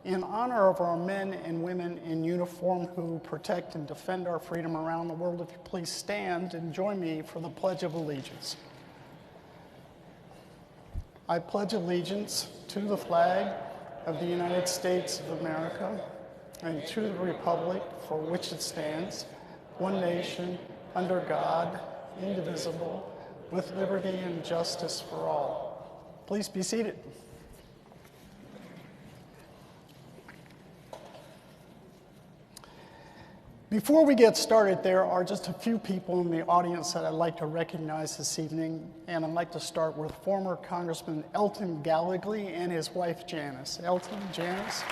in honor of our men and women in uniform who protect and defend our freedom around the world, if you please stand and join me for the Pledge of Allegiance. I pledge allegiance to the flag of the United States of America and to the republic for which it stands, one nation, under God, indivisible, with liberty and justice for all. Please be seated. Before we get started, there are just a few people in the audience that I'd like to recognize this evening, and I'd like to start with former Congressman Elton Gallegly and his wife Janice. Elton, Janice.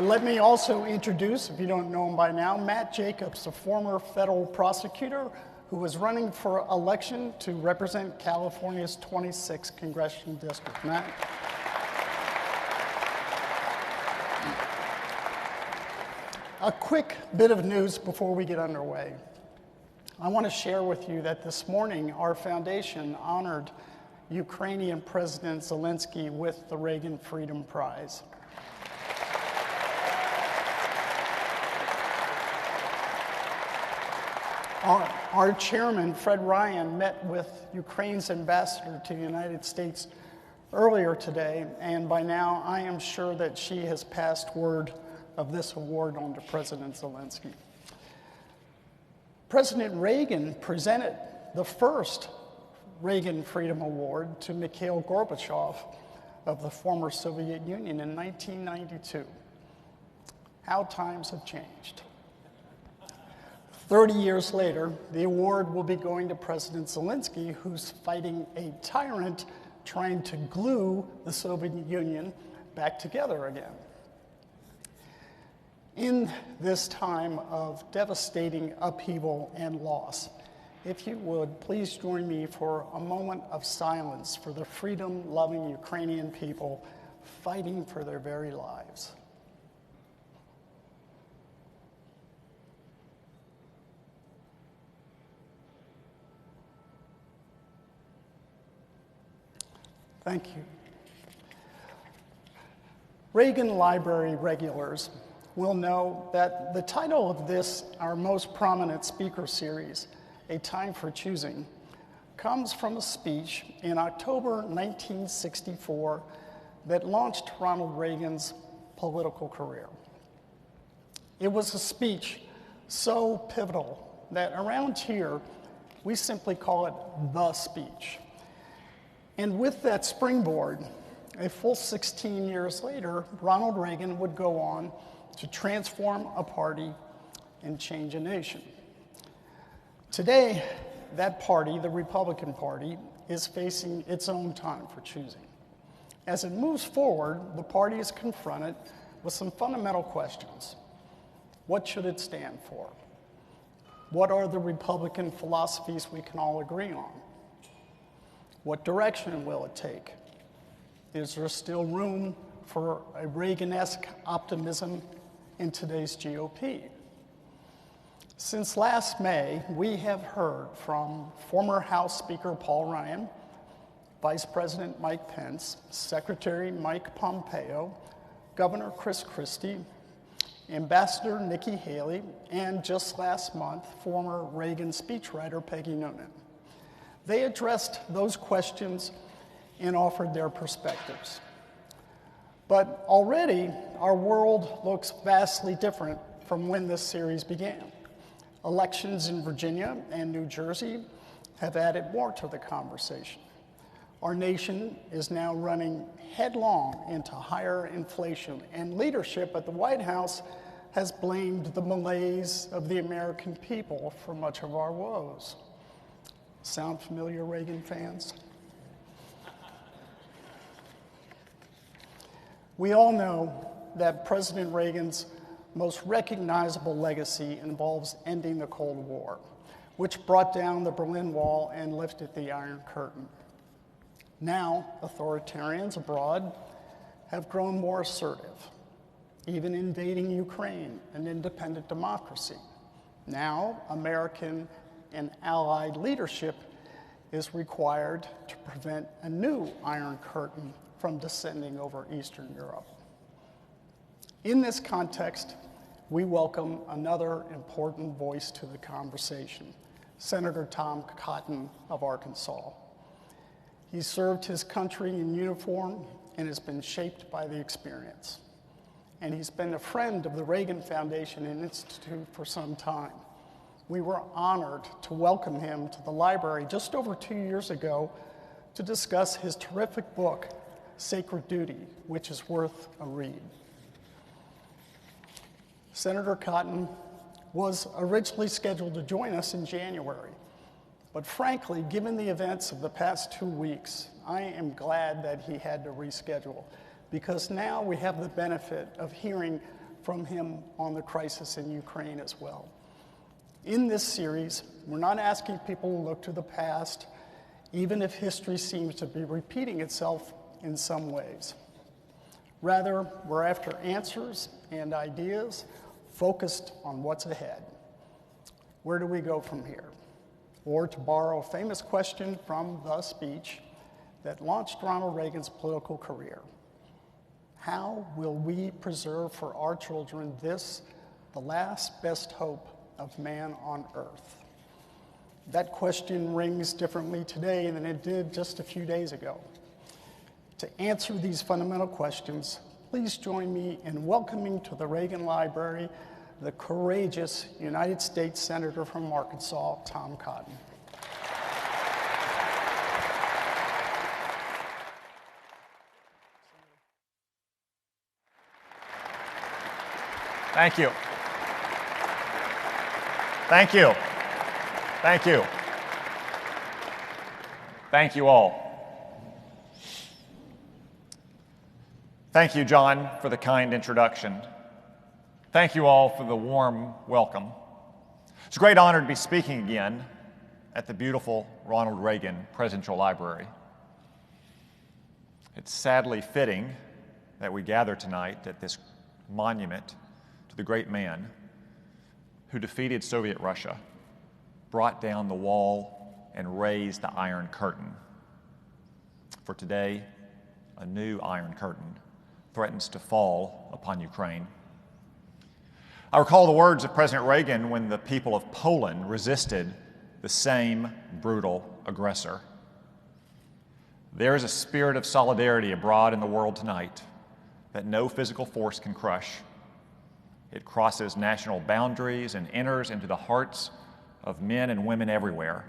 Let me also introduce, if you don't know him by now, Matt Jacobs, a former federal prosecutor who was running for election to represent California's 26th congressional district. Matt. A quick bit of news before we get underway. I want to share with you that this morning our foundation honored Ukrainian President Zelensky with the Reagan Freedom Prize. Our chairman, Fred Ryan, met with Ukraine's ambassador to the United States earlier today, and by now I am sure that she has passed word of this award on to President Zelensky. President Reagan presented the first Reagan Freedom Award to Mikhail Gorbachev of the former Soviet Union in 1992. How times have changed. 30 years later, the award will be going to President Zelensky, who's fighting a tyrant trying to glue the Soviet Union back together again. In this time of devastating upheaval and loss, if you would, please join me for a moment of silence for the freedom-loving Ukrainian people fighting for their very lives. Thank you. Reagan Library regulars will know that the title of this, our most prominent speaker series, A Time for Choosing, comes from a speech in October 1964 that launched Ronald Reagan's political career. It was a speech so pivotal that around here, we simply call it the speech. And with that springboard, a full 16 years later, Ronald Reagan would go on to transform a party and change a nation. Today, that party, the Republican Party, is facing its own time for choosing. As it moves forward, the party is confronted with some fundamental questions. What should it stand for? What are the Republican philosophies we can all agree on? What direction will it take? Is there still room for a Reagan-esque optimism in today's GOP? Since last May, we have heard from former House Speaker Paul Ryan, Vice President Mike Pence, Secretary Mike Pompeo, Governor Chris Christie, Ambassador Nikki Haley, and just last month, former Reagan speechwriter Peggy Noonan. They addressed those questions and offered their perspectives. But already, our world looks vastly different from when this series began. Elections in Virginia and New Jersey have added more to the conversation. Our nation is now running headlong into higher inflation, and leadership at the White House has blamed the malaise of the American people for much of our woes. Sound familiar, Reagan fans? We all know that President Reagan's most recognizable legacy involves ending the Cold War, which brought down the Berlin Wall and lifted the Iron Curtain. Now, authoritarians abroad have grown more assertive, even invading Ukraine, an independent democracy. Now, American and allied leadership is required to prevent a new Iron Curtain from descending over Eastern Europe. In this context, we welcome another important voice to the conversation, Senator Tom Cotton of Arkansas. He served his country in uniform and has been shaped by the experience. And he's been a friend of the Reagan Foundation and Institute for some time. We were honored to welcome him to the library just over 2 years ago to discuss his terrific book, Sacred Duty, which is worth a read. Senator Cotton was originally scheduled to join us in January, but frankly, given the events of the past 2 weeks, I am glad that he had to reschedule, because now we have the benefit of hearing from him on the crisis in Ukraine as well. In this series, we're not asking people to look to the past, even if history seems to be repeating itself in some ways. Rather, we're after answers and ideas focused on what's ahead. Where do we go from here? Or to borrow a famous question from the speech that launched Ronald Reagan's political career, how will we preserve for our children this, the last best hope of man on earth? That question rings differently today than it did just a few days ago. To answer these fundamental questions, please join me in welcoming to the Reagan Library the courageous United States Senator from Arkansas, Tom Cotton. Thank you. Thank you. Thank you. Thank you all. Thank you, John, for the kind introduction. Thank you all for the warm welcome. It's a great honor to be speaking again at the beautiful Ronald Reagan Presidential Library. It's sadly fitting that we gather tonight at this monument to the great man who defeated Soviet Russia, brought down the wall, and raised the Iron Curtain. For today, a new Iron Curtain threatens to fall upon Ukraine. I recall the words of President Reagan when the people of Poland resisted the same brutal aggressor. There is a spirit of solidarity abroad in the world tonight that no physical force can crush. It crosses national boundaries and enters into the hearts of men and women everywhere.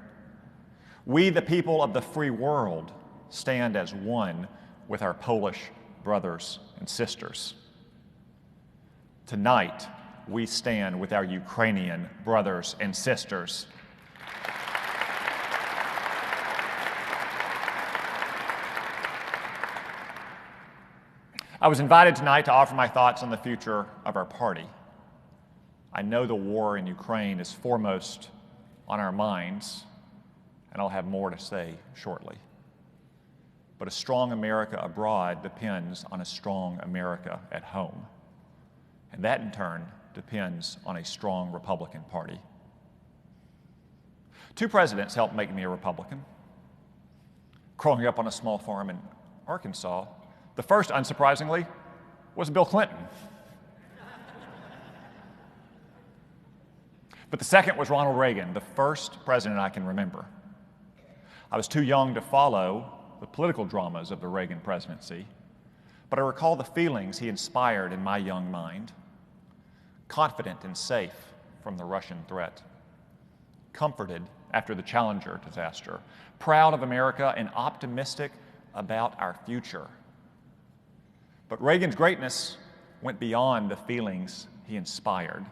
We, the people of the free world, stand as one with our Polish brothers and sisters. Tonight, we stand with our Ukrainian brothers and sisters. I was invited tonight to offer my thoughts on the future of our party. I know the war in Ukraine is foremost on our minds, and I'll have more to say shortly. But a strong America abroad depends on a strong America at home. And that, in turn, depends on a strong Republican Party. 2 presidents helped make me a Republican. Growing up on a small farm in Arkansas, the first, unsurprisingly, was Bill Clinton. But the second was Ronald Reagan, the first president I can remember. I was too young to follow the political dramas of the Reagan presidency, but I recall the feelings he inspired in my young mind. Confident and safe from the Russian threat, comforted after the Challenger disaster, proud of America and optimistic about our future. But Reagan's greatness went beyond the feelings he inspired.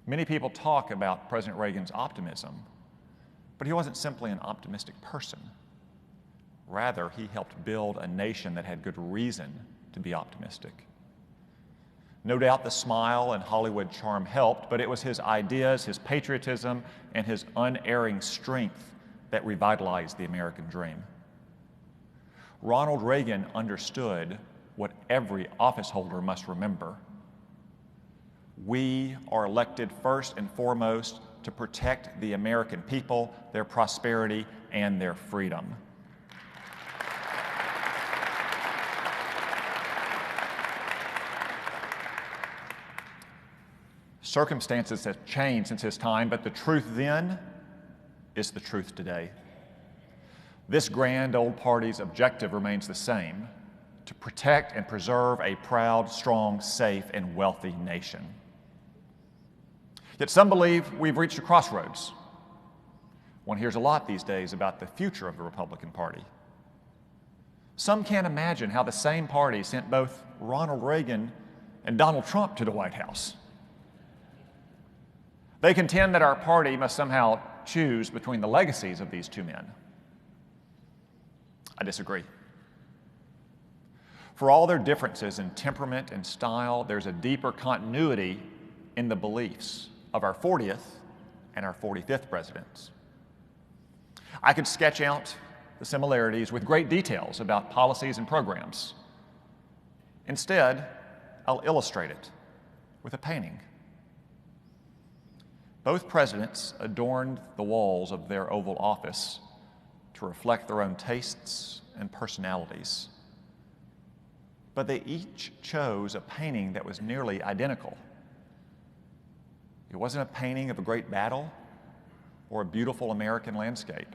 Many people talk about President Reagan's optimism, but he wasn't simply an optimistic person. Rather, he helped build a nation that had good reason to be optimistic. No doubt the smile and Hollywood charm helped, but it was his ideas, his patriotism, and his unerring strength that revitalized the American dream. Ronald Reagan understood what every office holder must remember. We are elected first and foremost to protect the American people, their prosperity, and their freedom. Circumstances have changed since his time, but the truth then is the truth today. This grand old party's objective remains the same: to protect and preserve a proud, strong, safe, and wealthy nation. Yet some believe we've reached a crossroads. One hears a lot these days about the future of the Republican Party. Some can't imagine how the same party sent both Ronald Reagan and Donald Trump to the White House. They contend that our party must somehow choose between the legacies of these two men. I disagree. For all their differences in temperament and style, there's a deeper continuity in the beliefs of our 40th and our 45th presidents. I could sketch out the similarities with great details about policies and programs. Instead, I'll illustrate it with a painting. Both presidents adorned the walls of their Oval Office to reflect their own tastes and personalities. But they each chose a painting that was nearly identical. It wasn't a painting of a great battle or a beautiful American landscape.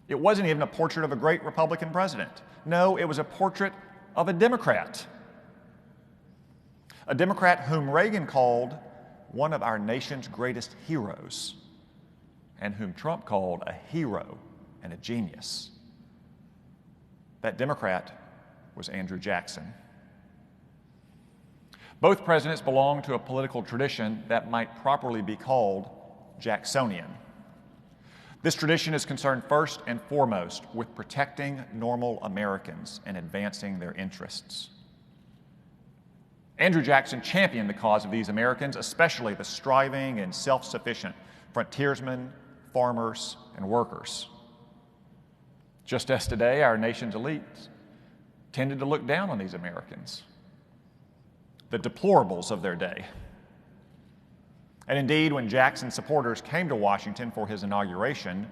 It wasn't even a portrait of a great Republican president. No, it was a portrait of a Democrat. A Democrat whom Reagan called one of our nation's greatest heroes, and whom Trump called a hero and a genius. That Democrat was Andrew Jackson. Both presidents belonged to a political tradition that might properly be called Jacksonian. This tradition is concerned first and foremost with protecting normal Americans and advancing their interests. Andrew Jackson championed the cause of these Americans, especially the striving and self-sufficient frontiersmen, farmers, and workers. Just as today, our nation's elites tended to look down on these Americans, the deplorables of their day. And indeed, when Jackson's supporters came to Washington for his inauguration,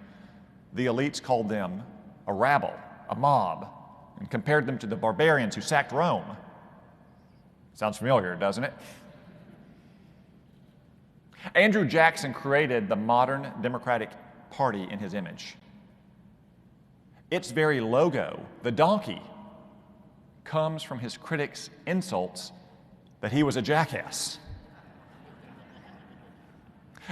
the elites called them a rabble, a mob, and compared them to the barbarians who sacked Rome. Sounds familiar, doesn't it? Andrew Jackson created the modern Democratic Party in his image. Its very logo, the donkey, comes from his critics' insults that he was a jackass.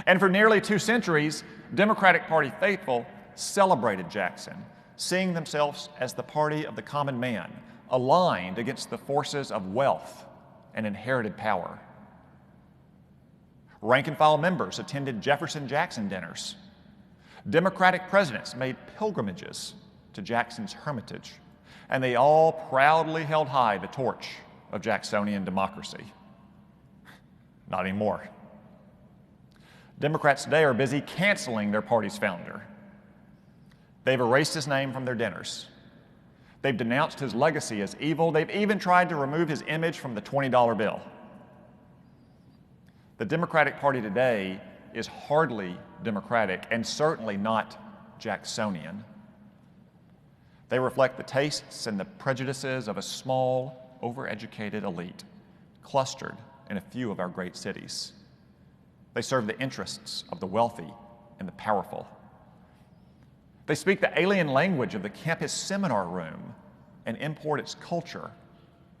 And for nearly 2 centuries, Democratic Party faithful celebrated Jackson, seeing themselves as the party of the common man, aligned against the forces of wealth and inherited power. Rank-and-file members attended Jefferson Jackson dinners. Democratic presidents made pilgrimages to Jackson's hermitage, and they all proudly held high the torch of Jacksonian democracy. Not anymore. Democrats today are busy canceling their party's founder. They've erased his name from their dinners. They've denounced his legacy as evil. They've even tried to remove his image from the $20 bill. The Democratic Party today is hardly democratic and certainly not Jacksonian. They reflect the tastes and the prejudices of a small, overeducated elite clustered in a few of our great cities. They serve the interests of the wealthy and the powerful. They speak the alien language of the campus seminar room and import its culture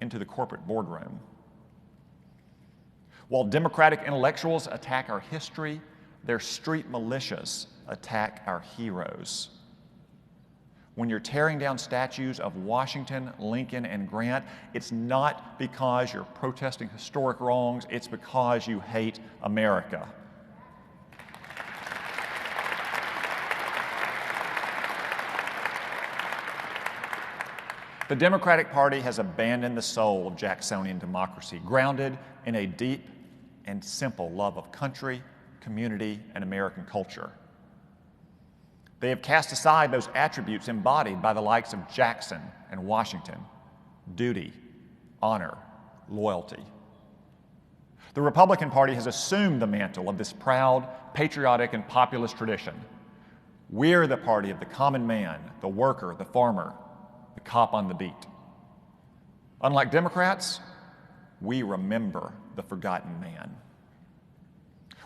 into the corporate boardroom. While Democratic intellectuals attack our history, their street militias attack our heroes. When you're tearing down statues of Washington, Lincoln, and Grant, it's not because you're protesting historic wrongs, it's because you hate America. The Democratic Party has abandoned the soul of Jacksonian democracy, grounded in a deep and simple love of country, community, and American culture. They have cast aside those attributes embodied by the likes of Jackson and Washington: duty, honor, loyalty. The Republican Party has assumed the mantle of this proud, patriotic, and populist tradition. We're the party of the common man, the worker, the farmer, the cop on the beat. Unlike Democrats, we remember the forgotten man.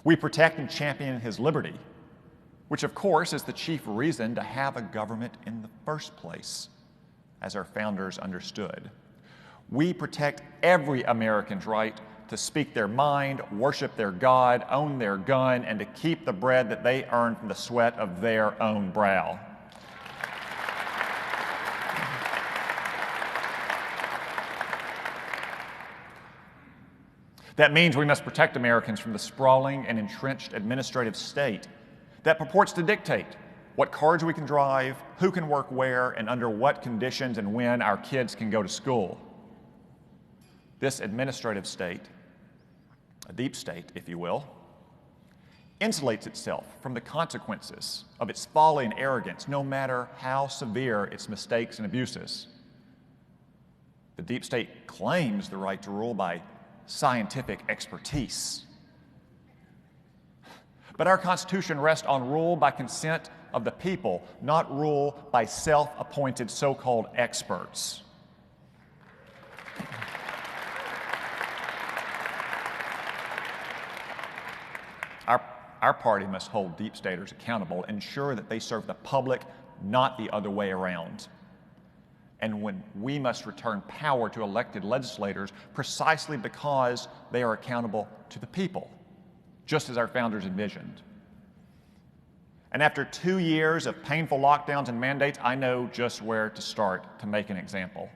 We protect and champion his liberty, which of course is the chief reason to have a government in the first place, as our founders understood. We protect every American's right to speak their mind, worship their God, own their gun, and to keep the bread that they earn from the sweat of their own brow. That means we must protect Americans from the sprawling and entrenched administrative state that purports to dictate what cars we can drive, who can work where, and under what conditions and when our kids can go to school. This administrative state, a deep state, if you will, insulates itself from the consequences of its folly and arrogance, no matter how severe its mistakes and abuses. The deep state claims the right to rule by scientific expertise. But our Constitution rests on rule by consent of the people, not rule by self-appointed so-called experts. Our party must hold deep staters accountable, ensure that they serve the public, not the other way around. And when we must return power to elected legislators precisely because they are accountable to the people, just as our founders envisioned. And after 2 years of painful lockdowns and mandates, I know just where to start to make an example.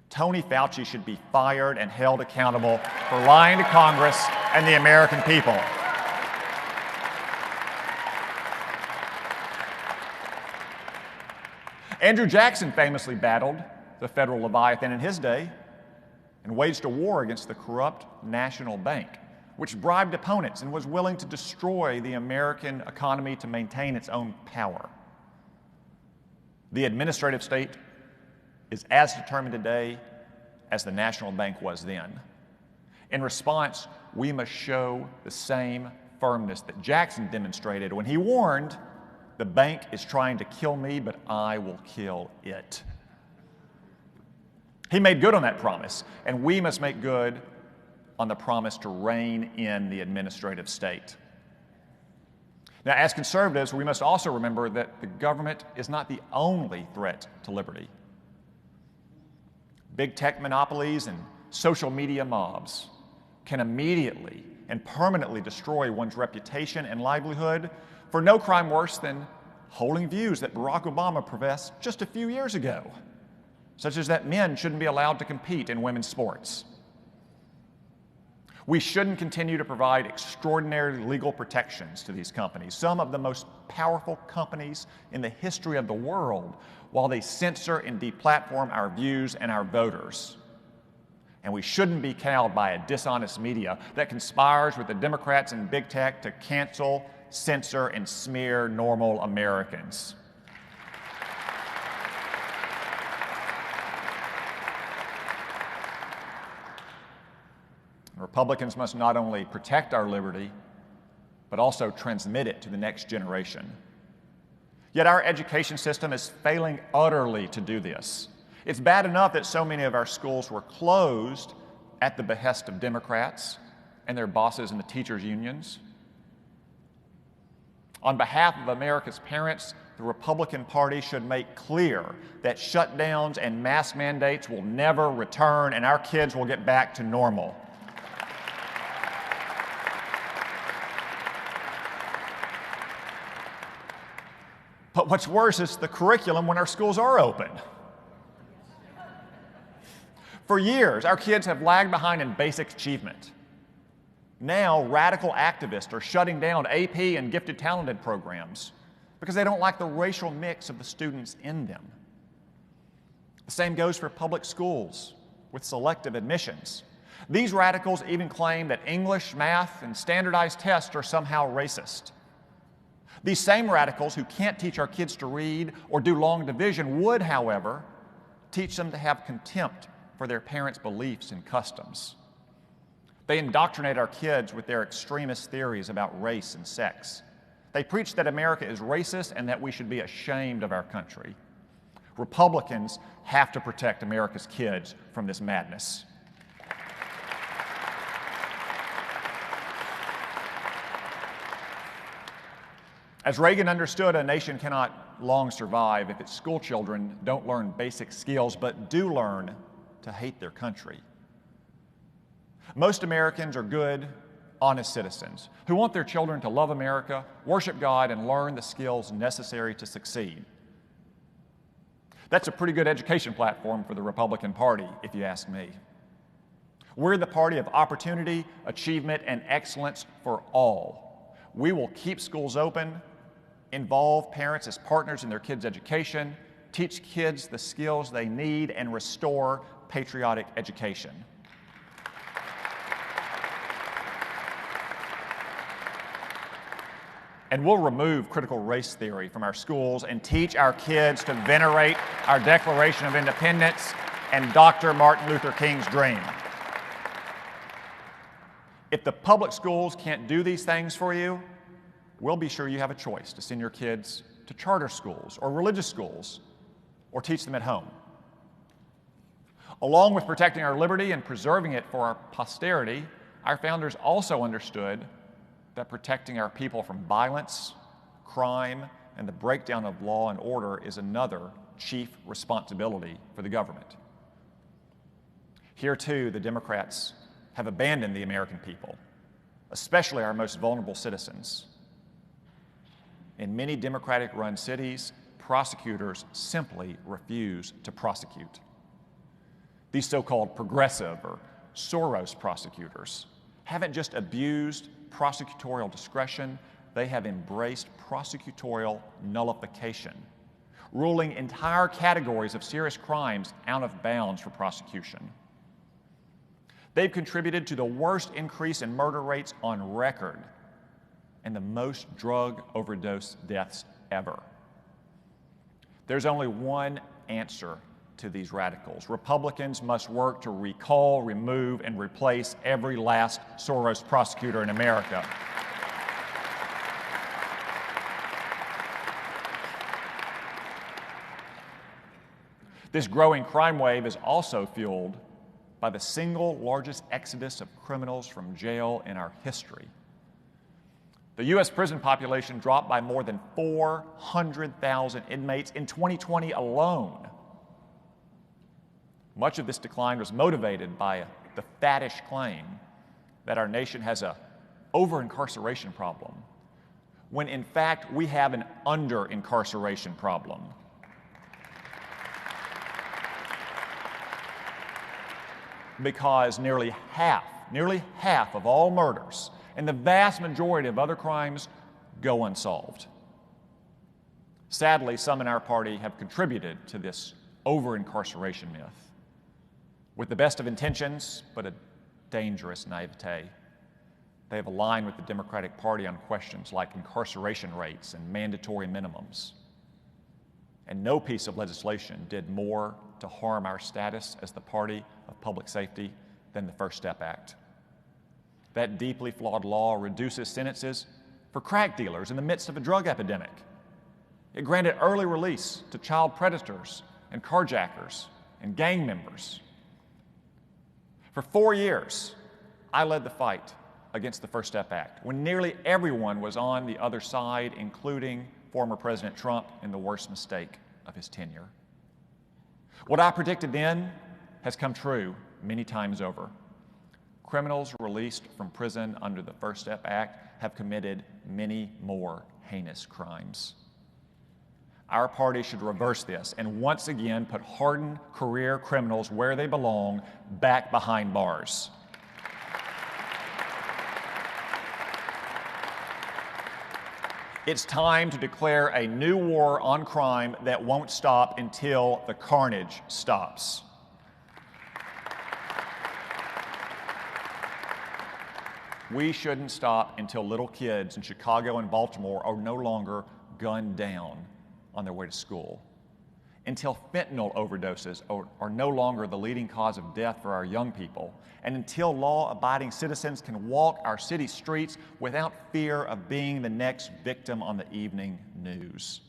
Tony Fauci should be fired and held accountable for lying to Congress and the American people. Andrew Jackson famously battled the federal Leviathan in his day and waged a war against the corrupt National Bank, which bribed opponents and was willing to destroy the American economy to maintain its own power. The administrative state is as determined today as the National Bank was then. In response, we must show the same firmness that Jackson demonstrated when he warned, "The bank is trying to kill me, but I will kill it." He made good on that promise, and we must make good on the promise to rein in the administrative state. Now, as conservatives, we must also remember that the government is not the only threat to liberty. Big tech monopolies and social media mobs can immediately and permanently destroy one's reputation and livelihood for no crime worse than holding views that Barack Obama professed just a few years ago, such as that men shouldn't be allowed to compete in women's sports. We shouldn't continue to provide extraordinary legal protections to these companies, some of the most powerful companies in the history of the world, while they censor and deplatform our views and our voters. And we shouldn't be cowed by a dishonest media that conspires with the Democrats and big tech to cancel, censor, and smear normal Americans. Republicans must not only protect our liberty, but also transmit it to the next generation. Yet our education system is failing utterly to do this. It's bad enough that so many of our schools were closed at the behest of Democrats and their bosses in the teachers' unions. On behalf of America's parents, the Republican Party should make clear that shutdowns and mask mandates will never return and our kids will get back to normal. But what's worse is the curriculum when our schools are open. For years, our kids have lagged behind in basic achievement. Now, radical activists are shutting down AP and gifted talented programs because they don't like the racial mix of the students in them. The same goes for public schools with selective admissions. These radicals even claim that English, math, and standardized tests are somehow racist. These same radicals who can't teach our kids to read or do long division would, however, teach them to have contempt for their parents' beliefs and customs. They indoctrinate our kids with their extremist theories about race and sex. They preach that America is racist and that we should be ashamed of our country. Republicans have to protect America's kids from this madness. As Reagan understood, a nation cannot long survive if its school children don't learn basic skills, but do learn to hate their country. Most Americans are good, honest citizens who want their children to love America, worship God, and learn the skills necessary to succeed. That's a pretty good education platform for the Republican Party, if you ask me. We're the party of opportunity, achievement, and excellence for all. We will keep schools open, involve parents as partners in their kids' education, teach kids the skills they need, and restore patriotic education. And we'll remove critical race theory from our schools and teach our kids to venerate our Declaration of Independence and Dr. Martin Luther King's dream. If the public schools can't do these things for you, we'll be sure you have a choice to send your kids to charter schools or religious schools or teach them at home. Along with protecting our liberty and preserving it for our posterity, our founders also understood that protecting our people from violence, crime, and the breakdown of law and order is another chief responsibility for the government. Here, too, the Democrats have abandoned the American people, especially our most vulnerable citizens. In many Democratic-run cities, prosecutors simply refuse to prosecute. These so-called progressive or Soros prosecutors haven't just abused prosecutorial discretion, they have embraced prosecutorial nullification, ruling entire categories of serious crimes out of bounds for prosecution. They've contributed to the worst increase in murder rates on record and the most drug overdose deaths ever. There's only one answer to these radicals. Republicans must work to recall, remove, and replace every last Soros prosecutor in America. This growing crime wave is also fueled by the single largest exodus of criminals from jail in our history. The U.S. prison population dropped by more than 400,000 inmates in 2020 alone. Much of this decline was motivated by the faddish claim that our nation has an over-incarceration problem, when in fact we have an under-incarceration problem. Because nearly half of all murders and the vast majority of other crimes go unsolved. Sadly, some in our party have contributed to this over-incarceration myth. With the best of intentions, but a dangerous naivete, they have aligned with the Democratic Party on questions like incarceration rates and mandatory minimums. And no piece of legislation did more to harm our status as the party of public safety than the First Step Act. That deeply flawed law reduces sentences for crack dealers in the midst of a drug epidemic. It granted early release to child predators and carjackers and gang members. For 4 years, I led the fight against the First Step Act when nearly everyone was on the other side, including former President Trump in the worst mistake of his tenure. What I predicted then has come true many times over. Criminals released from prison under the First Step Act have committed many more heinous crimes. Our party should reverse this and once again put hardened career criminals where they belong, back behind bars. It's time to declare a new war on crime that won't stop until the carnage stops. We shouldn't stop until little kids in Chicago and Baltimore are no longer gunned down on their way to school. until fentanyl overdoses are no longer the leading cause of death for our young people, and until law-abiding citizens can walk our city streets without fear of being the next victim on the evening news.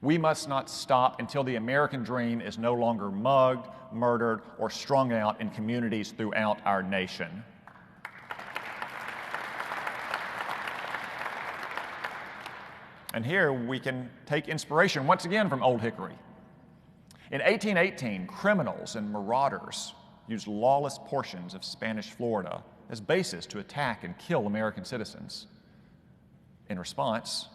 We must not stop until the American dream is no longer mugged, murdered, or strung out in communities throughout our nation. And here we can take inspiration once again from Old Hickory. In 1818, criminals and marauders used lawless portions of Spanish Florida as bases to attack and kill American citizens. In response,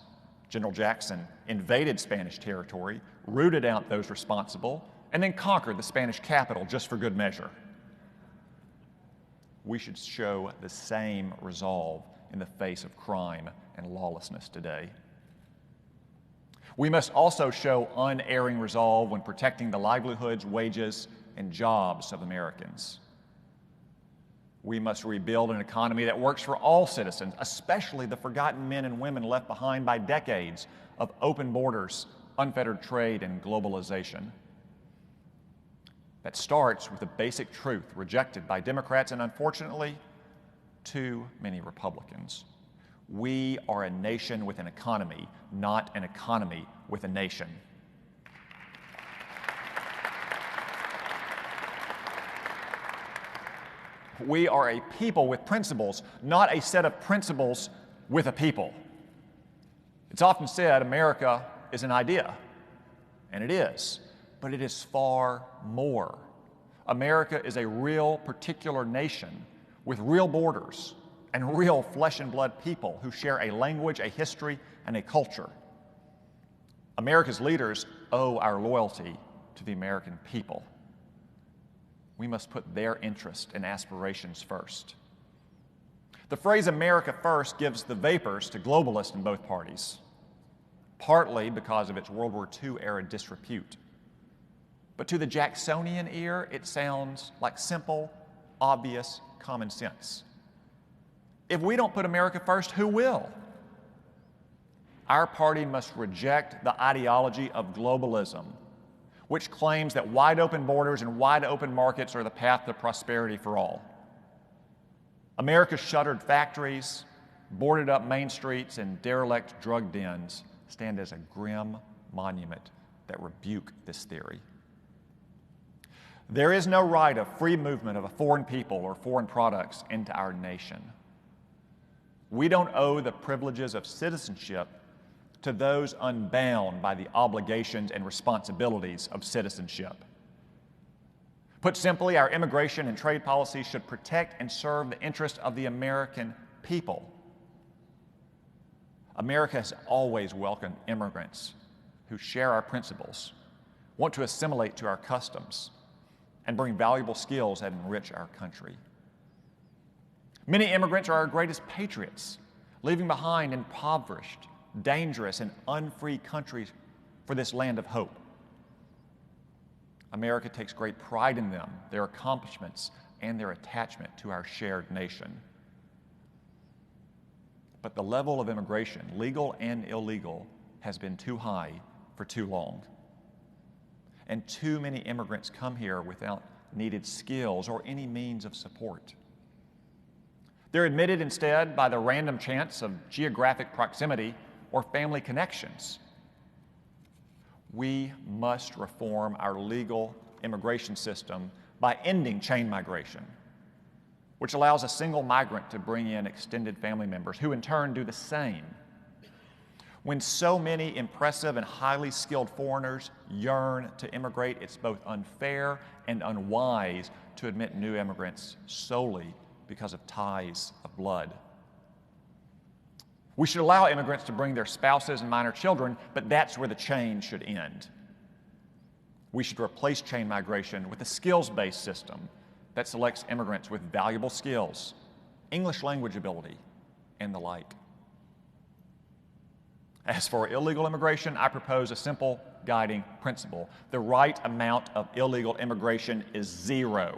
General Jackson invaded Spanish territory, rooted out those responsible, and then conquered the Spanish capital just for good measure. We should show the same resolve in the face of crime and lawlessness today. We must also show unerring resolve when protecting the livelihoods, wages, and jobs of Americans. We must rebuild an economy that works for all citizens, especially the forgotten men and women left behind by decades of open borders, unfettered trade, and globalization. That starts with a basic truth rejected by Democrats and, unfortunately, too many Republicans. We are a nation with an economy, not an economy with a nation. We are a people with principles, not a set of principles with a people. It's often said America is an idea, and it is, but it is far more. America is a real particular nation with real borders and real flesh and blood people who share a language, a history, and a culture. America's leaders owe our loyalty to the American people. We must put their interests and aspirations first. The phrase America first gives the vapors to globalists in both parties, partly because of its World War II era disrepute. But to the Jacksonian ear, it sounds like simple, obvious common sense. If we don't put America first, who will? Our party must reject the ideology of globalism, which claims that wide open borders and wide open markets are the path to prosperity for all. America's shuttered factories, boarded up main streets, and derelict drug dens stand as a grim monument that rebuke this theory. There is no right of free movement of a foreign people or foreign products into our nation. We don't owe the privileges of citizenship to those unbound by the obligations and responsibilities of citizenship. Put simply, our immigration and trade policies should protect and serve the interests of the American people. America has always welcomed immigrants who share our principles, want to assimilate to our customs, and bring valuable skills that enrich our country. Many immigrants are our greatest patriots, leaving behind impoverished, dangerous, and unfree countries for this land of hope. America takes great pride in them, their accomplishments, and their attachment to our shared nation. But the level of immigration, legal and illegal, has been too high for too long. And too many immigrants come here without needed skills or any means of support. They're admitted instead by the random chance of geographic proximity or family connections. We must reform our legal immigration system by ending chain migration, which allows a single migrant to bring in extended family members who in turn do the same. When so many impressive and highly skilled foreigners yearn to immigrate, it's both unfair and unwise to admit new immigrants solely because of ties of blood. We should allow immigrants to bring their spouses and minor children, but that's where the chain should end. We should replace chain migration with a skills-based system that selects immigrants with valuable skills, English language ability, and the like. As for illegal immigration, I propose a simple guiding principle. The right amount of illegal immigration is 0.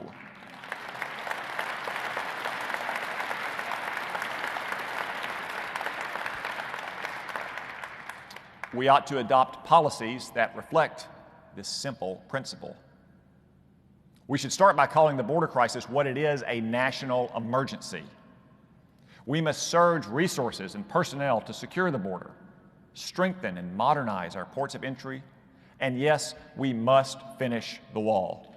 We ought to adopt policies that reflect this simple principle. We should start by calling the border crisis what it is, a national emergency. We must surge resources and personnel to secure the border, strengthen and modernize our ports of entry, and yes, we must finish the wall.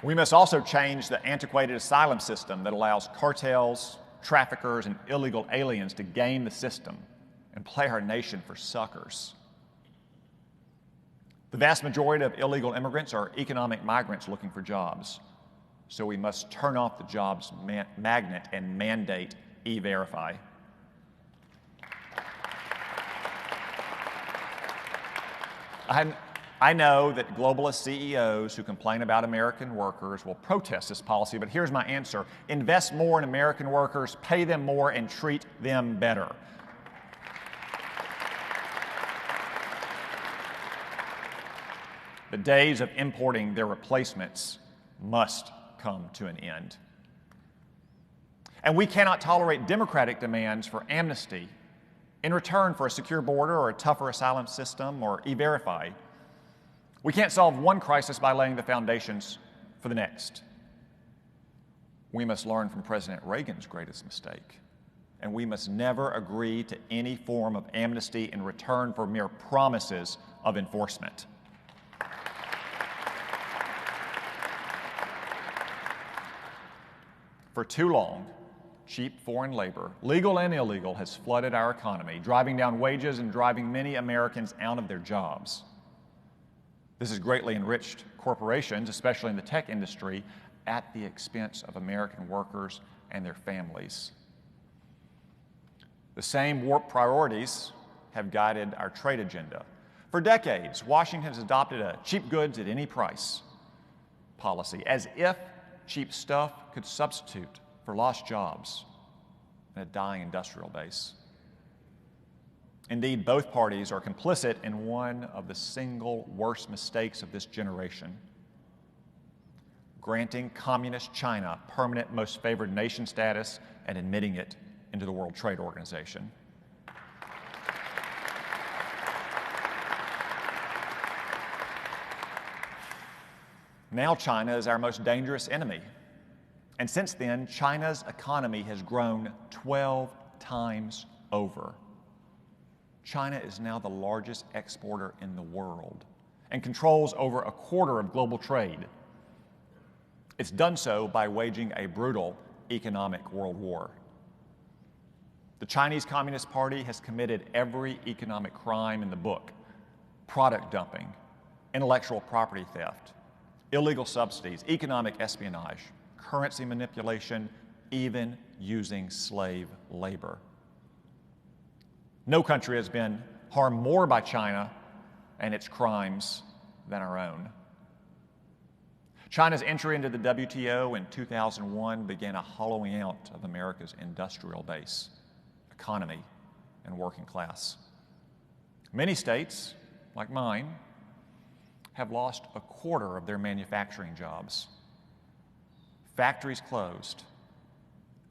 We must also change the antiquated asylum system that allows cartels, traffickers, and illegal aliens to game the system and play our nation for suckers. The vast majority of illegal immigrants are economic migrants looking for jobs, so we must turn off the jobs magnet and mandate E-Verify. I know that globalist CEOs who complain about American workers will protest this policy, but here's my answer. Invest more in American workers, pay them more, and treat them better. The days of importing their replacements must come to an end. And we cannot tolerate Democratic demands for amnesty in return for a secure border or a tougher asylum system or E-Verify. We can't solve one crisis by laying the foundations for the next. We must learn from President Reagan's greatest mistake, and we must never agree to any form of amnesty in return for mere promises of enforcement. For too long, cheap foreign labor, legal and illegal, has flooded our economy, driving down wages and driving many Americans out of their jobs. This has greatly enriched corporations, especially in the tech industry, at the expense of American workers and their families. The same warped priorities have guided our trade agenda. For decades, Washington has adopted a cheap goods at any price policy, as if cheap stuff could substitute for lost jobs and a dying industrial base. Indeed, both parties are complicit in one of the single worst mistakes of this generation: granting communist China permanent most favored nation status and admitting it into the World Trade Organization. Now China is our most dangerous enemy. And since then, China's economy has grown 12 times over. China is now the largest exporter in the world and controls over a quarter of global trade. It's done so by waging a brutal economic world war. The Chinese Communist Party has committed every economic crime in the book: product dumping, intellectual property theft, illegal subsidies, economic espionage, currency manipulation, even using slave labor. No country has been harmed more by China and its crimes than our own. China's entry into the WTO in 2001 began a hollowing out of America's industrial base, economy, and working class. Many states, like mine, have lost a quarter of their manufacturing jobs. Factories closed,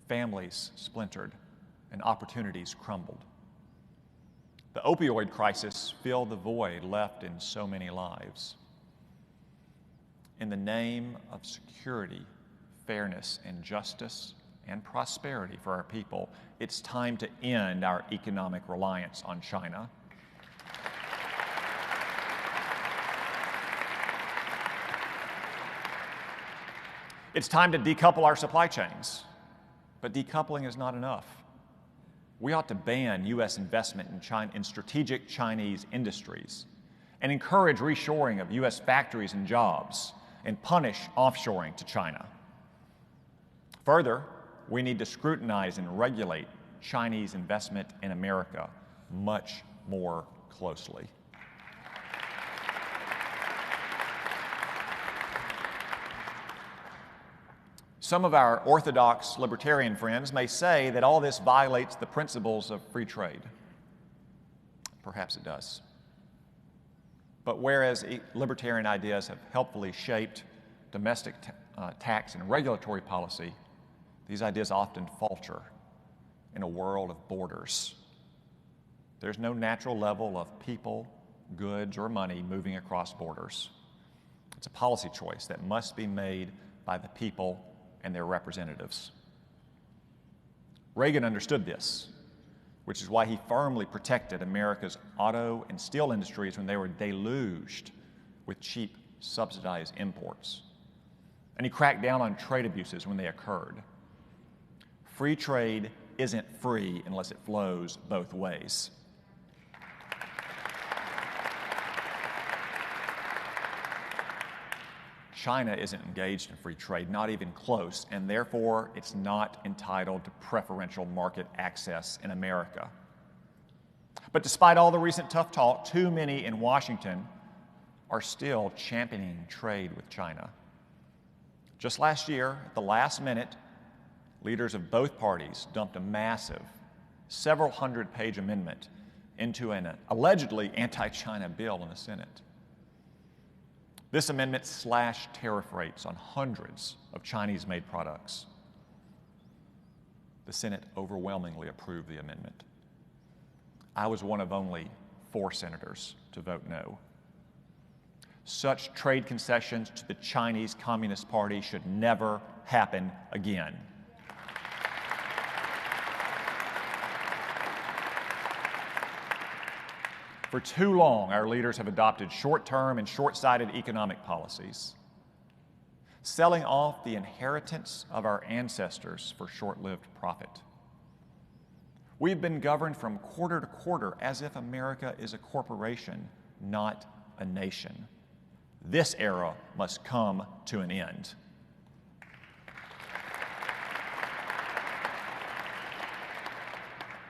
families splintered, and opportunities crumbled. The opioid crisis filled the void left in so many lives. In the name of security, fairness, and justice, and prosperity for our people, it's time to end our economic reliance on China. It's time to decouple our supply chains, but decoupling is not enough. We ought to ban U.S. investment in strategic Chinese industries and encourage reshoring of U.S. factories and jobs and punish offshoring to China. Further, we need to scrutinize and regulate Chinese investment in America much more closely. Some of our orthodox libertarian friends may say that all this violates the principles of free trade. Perhaps it does. But whereas libertarian ideas have helpfully shaped domestic tax and regulatory policy, these ideas often falter in a world of borders. There's no natural level of people, goods, or money moving across borders. It's a policy choice that must be made by the people and their representatives. Reagan understood this, which is why he firmly protected America's auto and steel industries when they were deluged with cheap, subsidized imports. And he cracked down on trade abuses when they occurred. Free trade isn't free unless it flows both ways. China isn't engaged in free trade, not even close, and therefore it's not entitled to preferential market access in America. But despite all the recent tough talk, too many in Washington are still championing trade with China. Just last year, at the last minute, leaders of both parties dumped a massive, several hundred-page amendment into an allegedly anti-China bill in the Senate. This amendment slashed tariff rates on hundreds of Chinese-made products. The Senate overwhelmingly approved the amendment. I was one of only 4 senators to vote no. Such trade concessions to the Chinese Communist Party should never happen again. For too long, our leaders have adopted short-term and short-sighted economic policies, selling off the inheritance of our ancestors for short-lived profit. We've been governed from quarter to quarter as if America is a corporation, not a nation. This era must come to an end.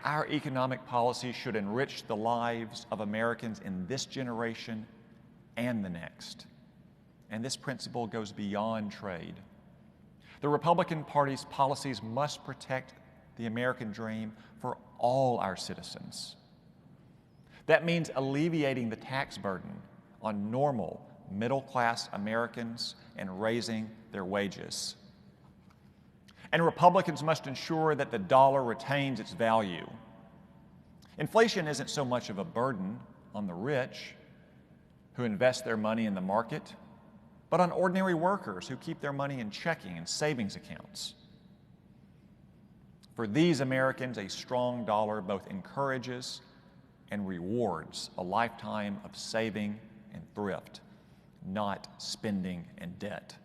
Our economic policy should enrich the lives of Americans in this generation and the next. And this principle goes beyond trade. The Republican Party's policies must protect the American dream for all our citizens. That means alleviating the tax burden on normal, middle-class Americans and raising their wages. And Republicans must ensure that the dollar retains its value. Inflation isn't so much of a burden on the rich who invest their money in the market, but on ordinary workers who keep their money in checking and savings accounts. For these Americans, a strong dollar both encourages and rewards a lifetime of saving and thrift, not spending and debt.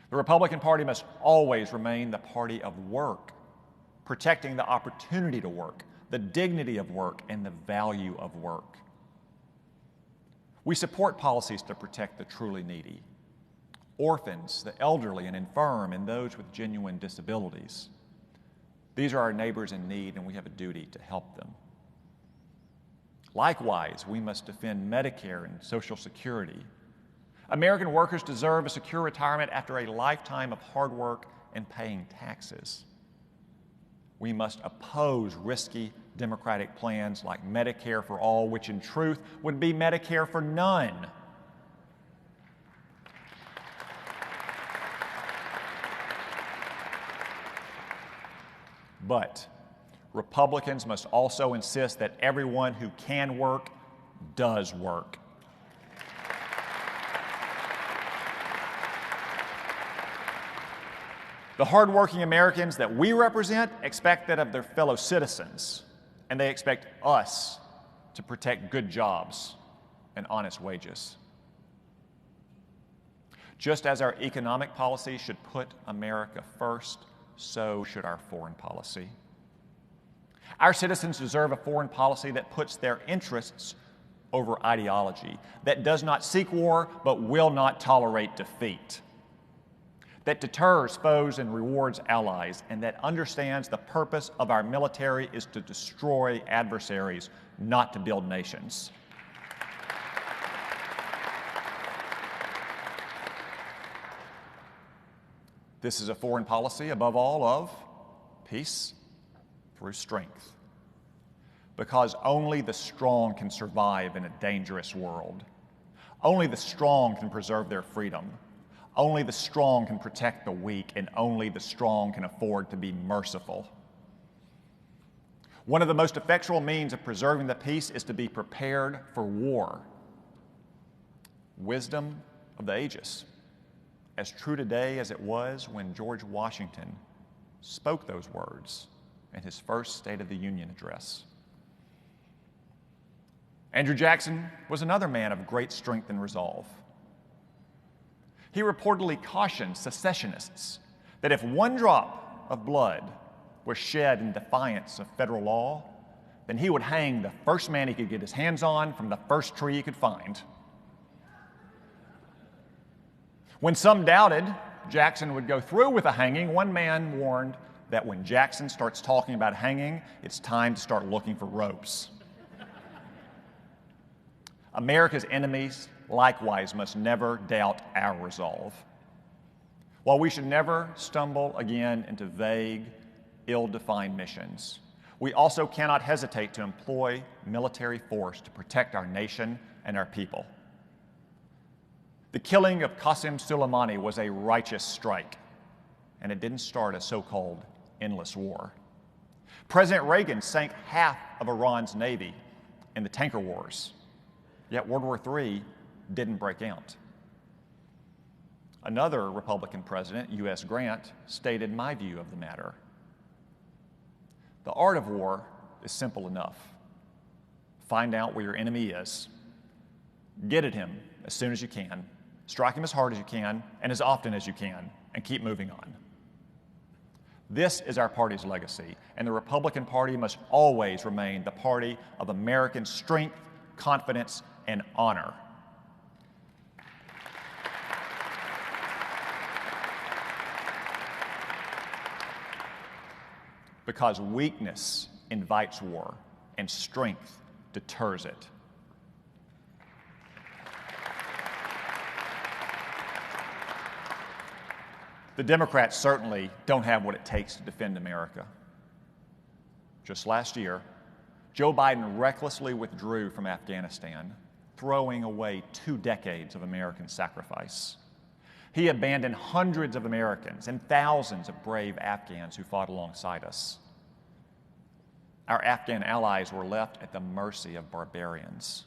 The Republican Party must always remain the party of work, protecting the opportunity to work, the dignity of work, and the value of work. We support policies to protect the truly needy, orphans, the elderly and infirm, and those with genuine disabilities. These are our neighbors in need, and we have a duty to help them. Likewise, we must defend Medicare and Social Security. American workers deserve a secure retirement after a lifetime of hard work and paying taxes. We must oppose risky Democratic plans like Medicare for all, which in truth would be Medicare for none. But Republicans must also insist that everyone who can work does work. The hardworking Americans that we represent expect that of their fellow citizens, and they expect us to protect good jobs and honest wages. Just as our economic policy should put America first, so should our foreign policy. Our citizens deserve a foreign policy that puts their interests over ideology, that does not seek war but will not tolerate defeat, that deters foes and rewards allies, and that understands the purpose of our military is to destroy adversaries, not to build nations. This is a foreign policy, above all, of peace through strength, because only the strong can survive in a dangerous world. Only the strong can preserve their freedom. Only the strong can protect the weak, and only the strong can afford to be merciful. One of the most effectual means of preserving the peace is to be prepared for war. Wisdom of the ages, as true today as it was when George Washington spoke those words in his first State of the Union address. Andrew Jackson was another man of great strength and resolve. He reportedly cautioned secessionists that if one drop of blood was shed in defiance of federal law, then he would hang the first man he could get his hands on from the first tree he could find. When some doubted Jackson would go through with a hanging, one man warned that when Jackson starts talking about hanging, it's time to start looking for ropes. America's enemies likewise must never doubt our resolve. While we should never stumble again into vague, ill-defined missions, we also cannot hesitate to employ military force to protect our nation and our people. The killing of Qasem Soleimani was a righteous strike, and it didn't start a so-called endless war. President Reagan sank half of Iran's navy in the tanker wars, yet World War III didn't break out. Another Republican president, U.S. Grant, stated my view of the matter. The art of war is simple enough. Find out where your enemy is. Get at him as soon as you can. Strike him as hard as you can and as often as you can, and keep moving on. This is our party's legacy, and the Republican Party must always remain the party of American strength, confidence, and honor. Because weakness invites war and strength deters it. The Democrats certainly don't have what it takes to defend America. Just last year, Joe Biden recklessly withdrew from Afghanistan, throwing away 2 decades of American sacrifice. He abandoned hundreds of Americans and thousands of brave Afghans who fought alongside us. Our Afghan allies were left at the mercy of barbarians.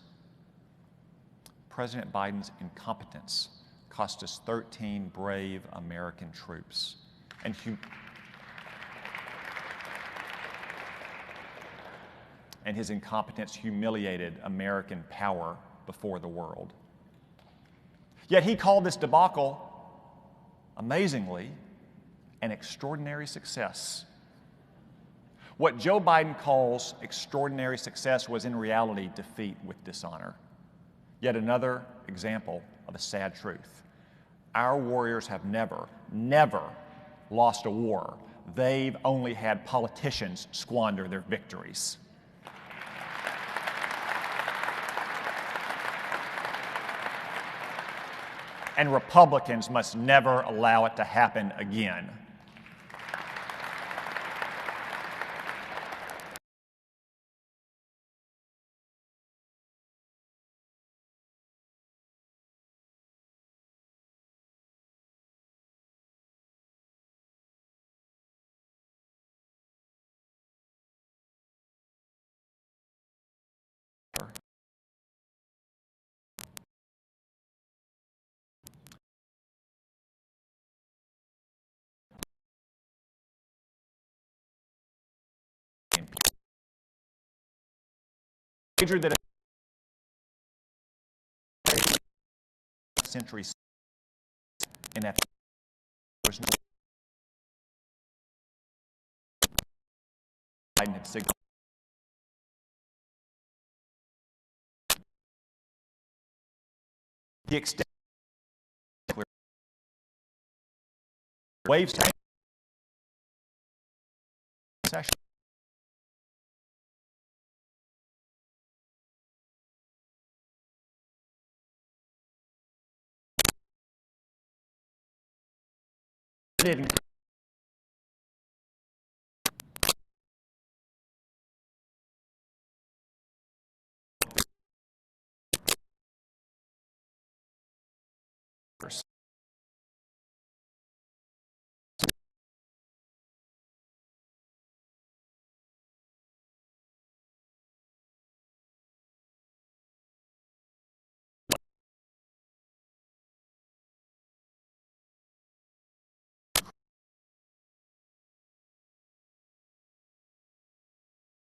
President Biden's incompetence cost us 13 brave American troops, and his incompetence humiliated American power before the world. Yet he called this debacle, amazingly, an extraordinary success. What Joe Biden calls extraordinary success was in reality defeat with dishonor. Yet another example of a sad truth. Our warriors have never lost a war. They've only had politicians squander their victories. And Republicans must never allow it to happen again. That centuries in that was no Biden had signaled the extent waves session.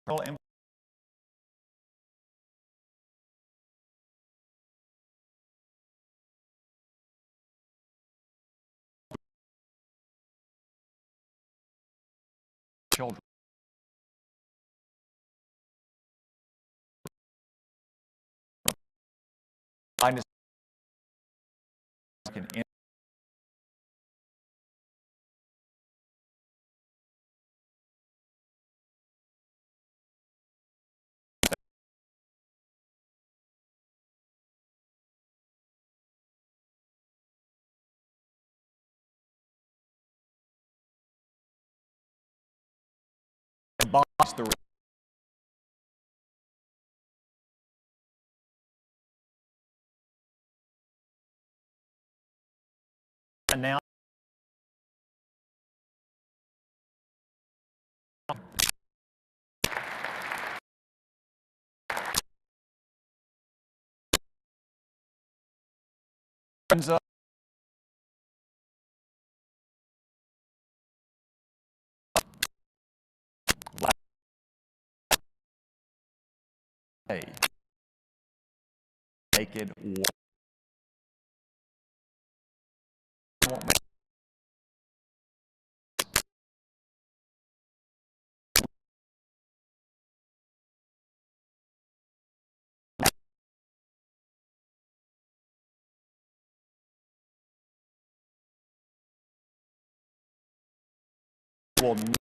children. Now, naked war. Will